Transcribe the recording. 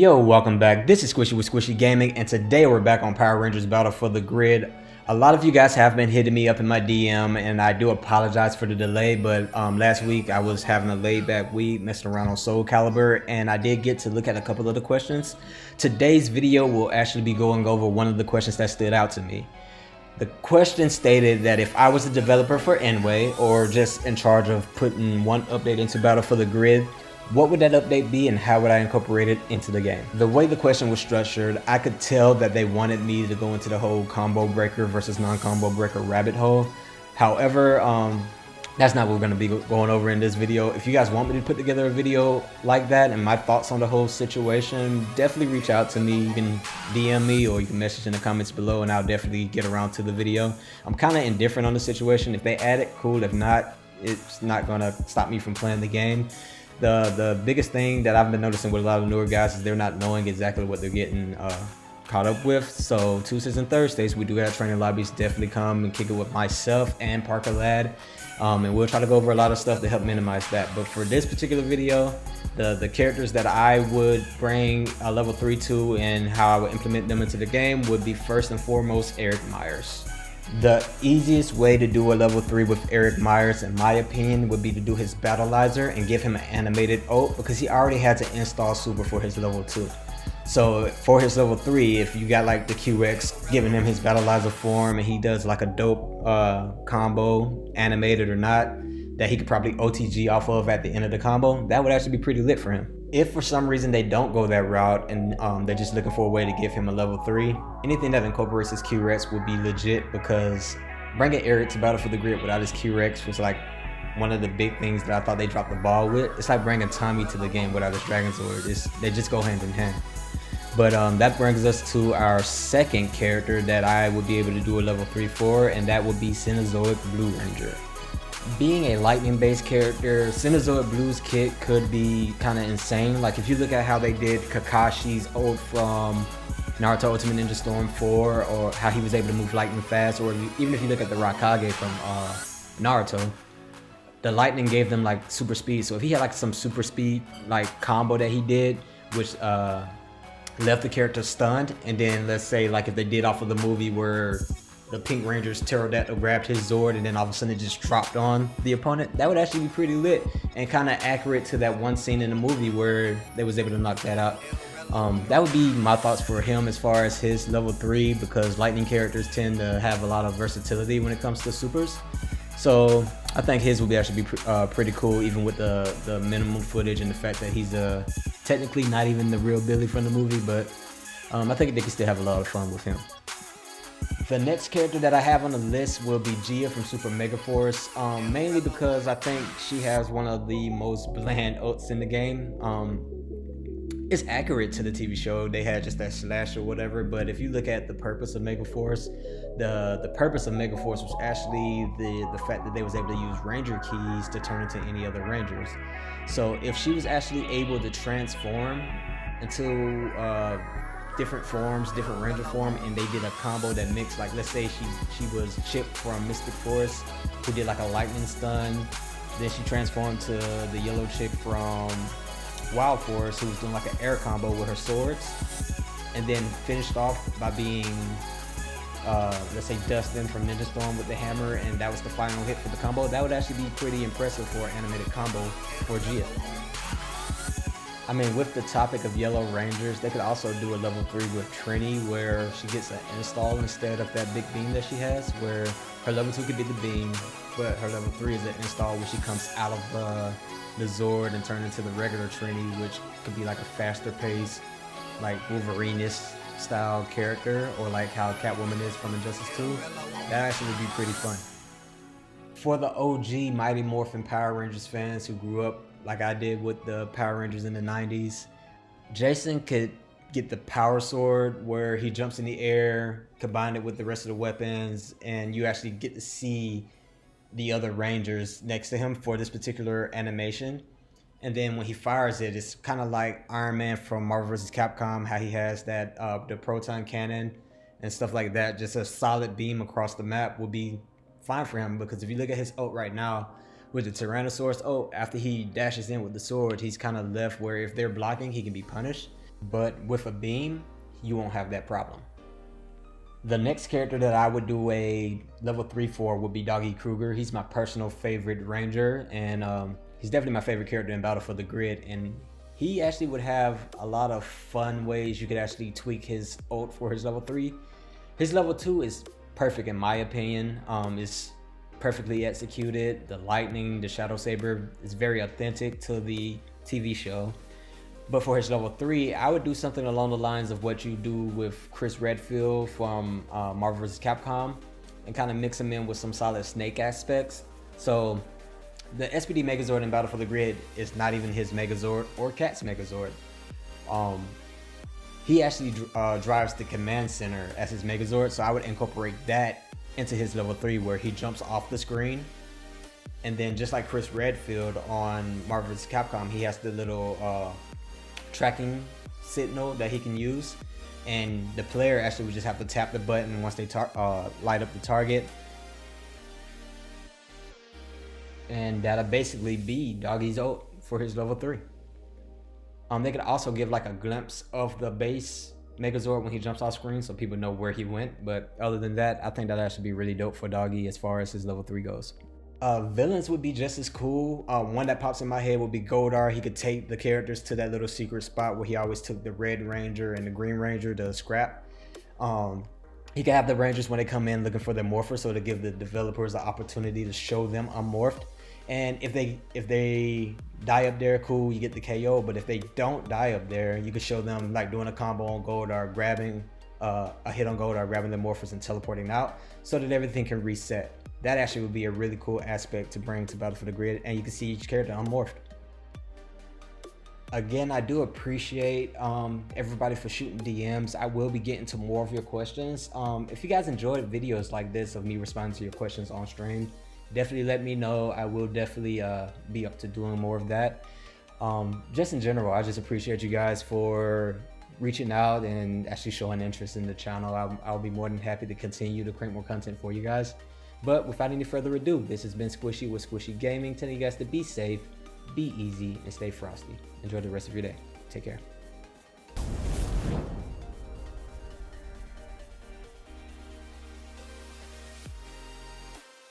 Yo, welcome back. This is Squishy with Squishy Gaming, and today we're back on Power Rangers Battle for the Grid. A lot of you guys have been hitting me up in my DM, and I do apologize for the delay, but last week I was having a laid-back week, messing around on Soul Calibur, and I did get to look at a couple of the questions. Today's video will actually be going over one of the questions that stood out to me. The question stated that if I was a developer for Enway, or just in charge of putting one update into Battle for the Grid, what would that update be and how would I incorporate it into the game? The way the question was structured, I could tell that they wanted me to go into the whole combo breaker versus non-combo breaker rabbit hole. However, that's not what we're going to be going over in this video. If you guys want me to put together a video like that and my thoughts on the whole situation, definitely reach out to me. You can DM me or you can message in the comments below and I'll definitely get around to the video. I'm kind of indifferent on the situation. If they add it, cool. If not, it's not going to stop me from playing the game. The biggest thing that I've been noticing with a lot of newer guys is they're not knowing exactly what they're getting caught up with. So Tuesdays and Thursdays we do have training lobbies. Definitely come and kick it with myself and Parker Ladd, and we'll try to go over a lot of stuff to help minimize that. But for this particular video, the characters that I would bring a level 3 to and how I would implement them into the game would be first and foremost Eric Myers. The easiest way to do a level 3 with Eric Myers, in my opinion, would be to do his Battleizer and give him an animated ult, because he already had to install super for his level 2. So for his level 3, if you got like the QX giving him his Battleizer form and he does like a dope combo, animated or not, that he could probably OTG off of at the end of the combo, that would actually be pretty lit for him. If for some reason they don't go that route and they're just looking for a way to give him a level 3, anything that incorporates his Q-Rex would be legit, because bringing Eric to Battle for the Grid without his Q-Rex was like one of the big things that I thought they dropped the ball with. It's like bringing Tommy to the game without his Dragon Sword. They just go hand in hand. But that brings us to our second character that I would be able to do a level 3 for, and that would be Cenozoic Blue Ranger. Being a lightning based character, Cenozoic Blue's kit could be kind of insane. Like if you look at how they did Kakashi's ult from Naruto Ultimate Ninja Storm 4, or how he was able to move lightning fast, or even if you look at the Raikage from Naruto, the lightning gave them like super speed. So if he had like some super speed like combo that he did, which left the character stunned, and then let's say like if they did off of the movie where the Pink Ranger's Pterodactyl grabbed his Zord and then all of a sudden it just dropped on the opponent, that would actually be pretty lit and kind of accurate to that one scene in the movie where they was able to knock that out. That would be my thoughts for him as far as his level 3, because lightning characters tend to have a lot of versatility when it comes to supers. So I think his will be actually be pretty cool, even with the minimum footage and the fact that he's technically not even the real Billy from the movie, but I think they can still have a lot of fun with him. The next character that I have on the list will be Gia from Super Mega Force, mainly because I think she has one of the most bland ults in the game. It's accurate to the TV show. They had just that slash or whatever, but if you look at the purpose of Mega Force, the purpose of Mega Force was actually the fact that they was able to use Ranger keys to turn into any other Rangers. So if she was actually able to transform into different forms, different Ranger form, and they did a combo that mixed, like let's say she was Chip from Mystic Force, who did like a lightning stun, then she transformed to the yellow chick from Wild Force, who was doing like an air combo with her swords, and then finished off by being let's say Dustin from Ninja Storm with the hammer, and that was the final hit for the combo. That would actually be pretty impressive for an animated combo for Gia. I mean, with the topic of Yellow Rangers, they could also do a level 3 with Trini, where she gets an install instead of that big beam that she has, where her level 2 could be the beam, but her level 3 is an install where she comes out of the Zord and turns into the regular Trini, which could be like a faster pace, like Wolverine-ish style character, or like how Catwoman is from Injustice 2. That actually would be pretty fun. For the OG Mighty Morphin Power Rangers fans who grew up like I did with the Power Rangers in the 90s, Jason could get the power sword where he jumps in the air, combine it with the rest of the weapons, and you actually get to see the other Rangers next to him for this particular animation. And then when he fires it, it's kind of like Iron Man from Marvel vs. Capcom, how he has that the proton cannon and stuff like that. Just a solid beam across the map will be fine for him, because if you look at his ult right now, with the Tyrannosaurus ult, after he dashes in with the sword, he's kind of left where if they're blocking, he can be punished. but with a beam, you won't have that problem. The next character that I would do a level 3 for would be Doggy Krueger. He's my personal favorite ranger, and he's definitely my favorite character in Battle for the Grid, and he actually would have a lot of fun ways you could actually tweak his ult for his level 3. His level 2 is perfect in my opinion. It's perfectly executed. The lightning, the shadow saber is very authentic to the TV show. But for his level 3, I would do something along the lines of what you do with Chris Redfield from Marvel vs. Capcom, and kind of mix him in with some solid Snake aspects. So the SPD Megazord in Battle for the Grid is not even his Megazord or Cat's Megazord. He actually drives the command center as his Megazord, so I would incorporate that into his level 3 where he jumps off the screen. And then just like Chris Redfield on Marvel vs. Capcom, he has the little tracking signal that he can use, and the player actually would just have to tap the button once they light up the target, and that'll basically be Doggy's ult for his level 3. They could also give like a glimpse of the base Megazord when he jumps off screen so people know where he went, but other than that, I think that'll actually be really dope for Doggy as far as his level 3 goes. Villains would be just as cool. One that pops in my head would be Goldar. He could take the characters to that little secret spot where he always took the Red Ranger and the Green Ranger to scrap. He could have the Rangers when they come in looking for their morphers, so to give the developers the opportunity to show them unmorphed. And if they die up there, cool, you get the KO. But if they don't die up there, you could show them like doing a combo on Goldar, grabbing a hit on Goldar, grabbing the morphers and teleporting out, so that everything can reset. That actually would be a really cool aspect to bring to Battle for the Grid, and you can see each character unmorphed. Again, I do appreciate everybody for shooting DMs. I will be getting to more of your questions. If you guys enjoyed videos like this of me responding to your questions on stream, definitely let me know. I will definitely be up to doing more of that. Just in general, I just appreciate you guys for reaching out and actually showing interest in the channel. I'll be more than happy to continue to create more content for you guys. But without any further ado, this has been Squishy with Squishy Gaming, telling you guys to be safe, be easy, and stay frosty. Enjoy the rest of your day. Take care.